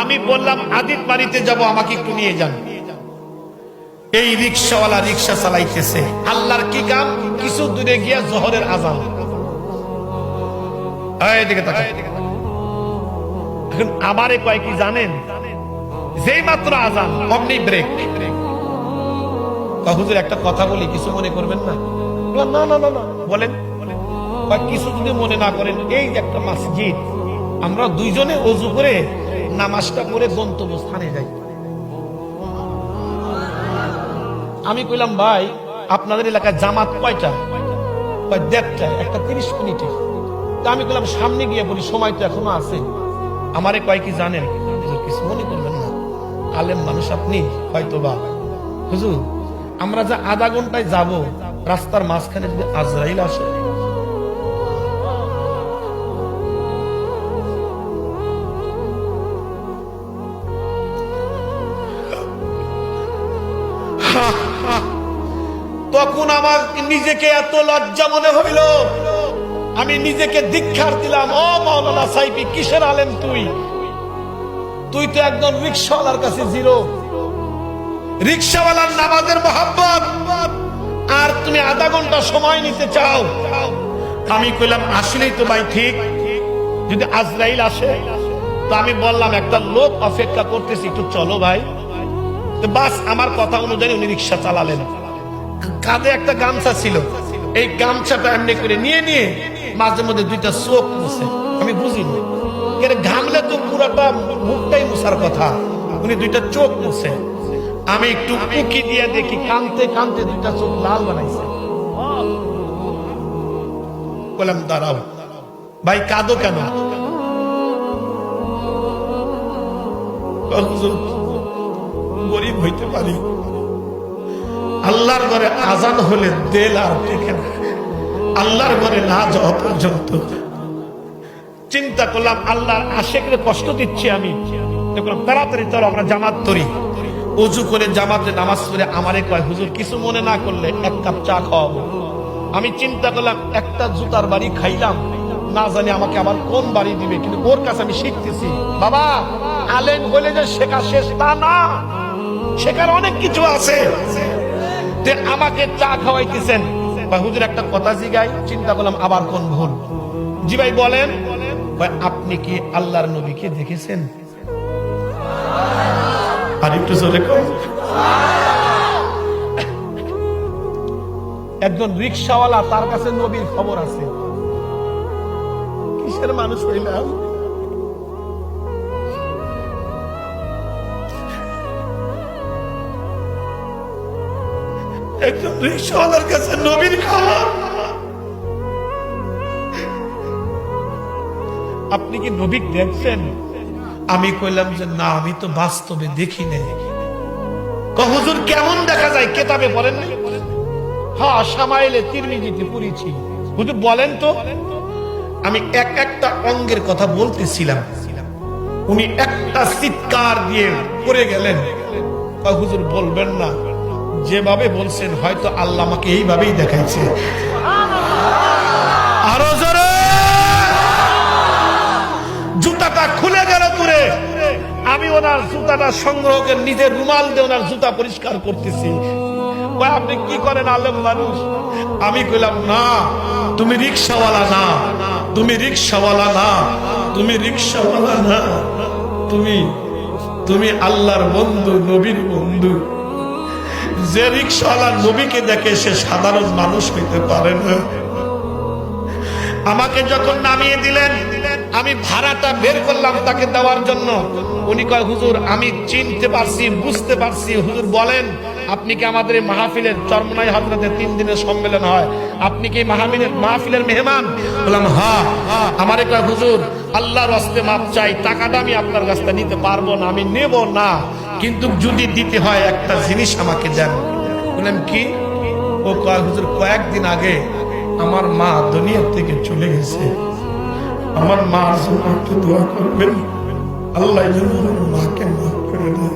আমি বললাম আদিত বাড়িতে যাব, আমাকে একটু নিয়ে যান। এই রিক্সাওয়ালা রিক্সা চালাইতেছে, আল্লাহর কি কাম, কিছু দূরে গিয়া জোহরের আজান। এদিকে তাকান। এখন আমারে কয় কি জানেন, যেই মাত্র আজান অমনি ব্রেক। হুজুর একটা কথা বলি, কিছু মনে করবেন না? না না না না, বলেন। কিছু যদি মনে না করেন, এই যে একটা মসজিদ, আমরা দুইজনে ওযু করে নামাজটা করে গন্তব্যস্থানে যাই। আমি কইলাম ভাই আপনাদের এলাকায় জামাত কয়টা? 1:30, একটা 30 মিনিটে। আমি কইলাম সামনে গিয়ে বলি, সময় তো এখনো আছে। আমারে কয় কি জানেন, কিছু মনে করবেন না, আলেম মানুষ আপনি, হয়তো বা হুজুর আমরা যা আধা ঘন্টায় যাব, রাস্তার মাঝখানে যদি আজরাইল আসে, তখন আমার নিজেকে এত লজ্জা মনে হইল, আমি নিজেকে ধিক্কার দিলাম। ও মাওলানা সাইফি, কিসের আলেম তুই? তুই তো একদম রিক্সাওয়ালার কাছে জিরো। রিক্সাওয়ালার নামাজের মহব্বত, আর তুমি আধা ঘন্টা সময় নিতে চাও। আমি কইলাম আসলেই তো ভাই ঠিক, যদি আজরাইল আসে তো আমি বললাম একটা লোক অপেক্ষা করতেছি, একটু চলো ভাই। বাস আমার কথা অনুযায়ী উনি রিক্সা চালালেন। কাঁধে একটা গামছা ছিল, এই গামছাটা এমনি করে নিয়ে নিয়ে মাঝে মধ্যে দুইটা চোখ মুছে। আমি বুঝিনি, ঘামলে তো পুরাটা মুখটাই মুছার কথা, উনি দুইটা চোখ মুছে। আমি একটু উকি দিয়ে দেখি, কানতে কানতে দুইটা চোখ লাল বানাইছে। বললাম দাঁড়াও ভাই, কাঁদো কেন? গরিব হইতে পারি, আল্লাহর ঘরে আজান হলে দেল আর টেকে না, আল্লাহর ঘরে না যাওয়া পর্যন্ত। চিন্তা করলাম আল্লাহর আশেকরে কষ্ট দিচ্ছি আমি, দেখলাম তাড়াতাড়ি চলো আমরা জামাত করি। ওযু করে জামাতে নামাজ পড়ে আমারে কয় হুজুর কিছু মনে না করলে 1 কাপ চা খাওয়াবো। আমি চিন্তা করলাম একটা জুতার বাড়ি খাইলাম, না জানি আমাকে আবার কোন বাড়ি দিবে, কিন্তু ওর কাছে আমি শিখতেছি বাবা আলেম হলে যে শেখা শেষ তা না, শেখার অনেক কিছু আছে। আমাকে চা খাওয়াইতেছেন, বা হুজুর একটা কথা জিগাই, চিন্তা করলাম আবার কোন ভুল। জি ভাই বলেন। আপনি কি আল্লাহর নবীকে দেখেছেন? আর একটু জোরে কর। একজন রিক্সাওয়ালা, তার কাছে নবীর খবর আছে। কিসের মানুষ হইলাম? একজন রিক্সাওয়ালার কাছে নবীর খবর। আপনি কি নবী দেখছেন? আমি কইলাম যে না, আমি তো বাস্তবে দেখি নাই। হুজুর কেমন দেখা যায়? কেতাবে পড়েন নাই? হ্যাঁ, শামাইলে তিরমিজিতে পড়েছি। হুজুর বলেন তো। আমি একটা অঙ্গের কথা বলতেছিলাম, উনি একটা চিৎকার দিয়ে পড়ে গেলেন। হুজুর বলবেন না, যেভাবে বলছেন হয়তো আল্লাহ আমাকে এইভাবেই দেখাইছে। আরো জোরে। জুতাটা খুলে গেল দূরে, আমি ওনার জুতাটা সংগ্রহ করে নিজের রুমাল দিয়ে ওনার জুতা পরিষ্কার করতেছি। আপনি কি করেন আলেম মানুষ? আমি কইলাম না, তুমি রিক্সাওয়ালা না, তুমি রিক্সাওয়ালা না, তুমি রিক্সাওয়ালা না, তুমি আল্লাহর বন্ধু, নবীর বন্ধু। যে রিক্সাওয়ালা নবীকে দেখে সে সাধারণ মানুষ হইতে পারে না। আমাকে যখন নামিয়ে দিলেন, আমি ভাড়াটা বের করলাম তাকে দেওয়ার জন্য। উনি কয় হুজুর আমি চিনতে পারছি, বুঝতে পারছি। হুজুর বলেন আপনি কি আমাদের এই মাহফিলের চরমনাই হযরতে 3 দিনের সম্মেলন হয়, আপনি কি মাহফিলের মেহমান? বললাম হ্যাঁ। আমারে কয় হুজুর আল্লাহর ওয়াস্তে মাপ চাই, টাকাটা আমি আপনার কাছ থেকে নিতে পারবো না, আমি নেব না, কিন্তু যদি দিতে হয় একটা জিনিস আমাকে দেন। বললাম কি? ও কয় হুজুর কয়েকদিন আগে আমার মা দুনিয়া থেকে চলে গেছে, আমার মার জন্য একটু দোয়া করবেন, আল্লাহ যেন মাকে মাফ করে দেয়।